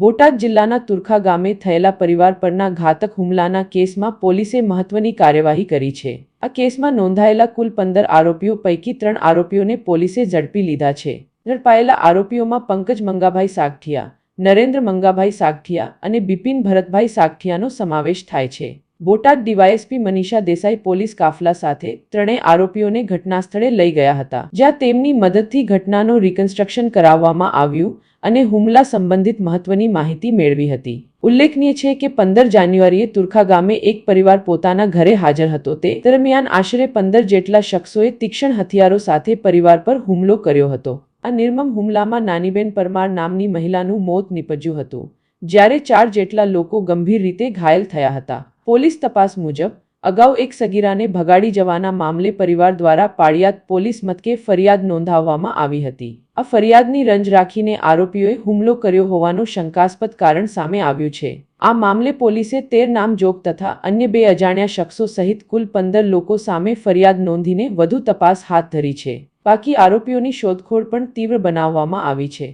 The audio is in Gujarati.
બોટાદ જિલ્લાના તુરખા ગામે થયેલા પરિવાર પરના ઘાતક હુમલાના કેસમાં પોલીસે મહત્વની કાર્યવાહી કરી છે। આ કેસમાં નોંધાયેલા કુલ 15 આરોપીઓ પૈકી 3 આરોપીઓને પોલીસે ઝડપી લીધા છે। ઝડપાયેલા આરોપીઓમાં પંકજ મંગાભાઈ સાગઠિયા, નરેન્દ્ર મંગાભાઈ સાગઠિયા અને બિપિન ભરતભાઈ સાગઠિયાનો સમાવેશ થાય છે। બોટાદ ડીવાયએસપી મનીષા દેસાઈ પોલીસ કાફલા સાથે ત્રણેય આરોપીઓને ઘટનાસ્થળે લઈ ગયા હતા, જ્યાં તેમની મદદથી ઘટનાનું રિકન્સ્ટ્રક્શન કરાવવામાં આવ્યું અને હુમલા સંબંધિત મહત્વની માહિતી મેળવી હતી। ઉલ્લેખનીય છે કે 15 જાન્યુઆરીએ તુરખા ગામે એક પરિવાર પોતાના ઘરે હાજર હતો। તે દરમિયાન આશરે 15 જેટલા શખ્સોએ તીક્ષ્ણ હથિયારો સાથે પરિવાર પર હુમલો કર્યો હતો। આ નિર્મમ હુમલામાં નાનીબેન પરમાર નામની મહિલાનું મોત નીપજ્યું હતું, જ્યારે 4 જેટલા લોકો ગંભીર રીતે ઘાયલ થયા હતા। પોલીસ તપાસ મુજબ અગાઉ એક સગીરાને ભગાડી જવાના મામલે પરિવાર દ્વારા પાળિયાદ પોલીસ મથકે ફરિયાદ નોંધાવવામાં આવી હતી। આ ફરિયાદની રંજ રાખીને આરોપીઓએ હુમલો કર્યો હોવાનું શંકાસ્પદ કારણ સામે આવ્યું છે। આ મામલે પોલીસે 13 નામજોગ તથા અન્ય 2 અજાણ્યા શખ્સો સહિત કુલ 15 લોકો સામે ફરિયાદ નોંધીને વધુ તપાસ હાથ ધરી છે। બાકી આરોપીઓની શોધખોળ પણ તીવ્ર બનાવવામાં આવી છે।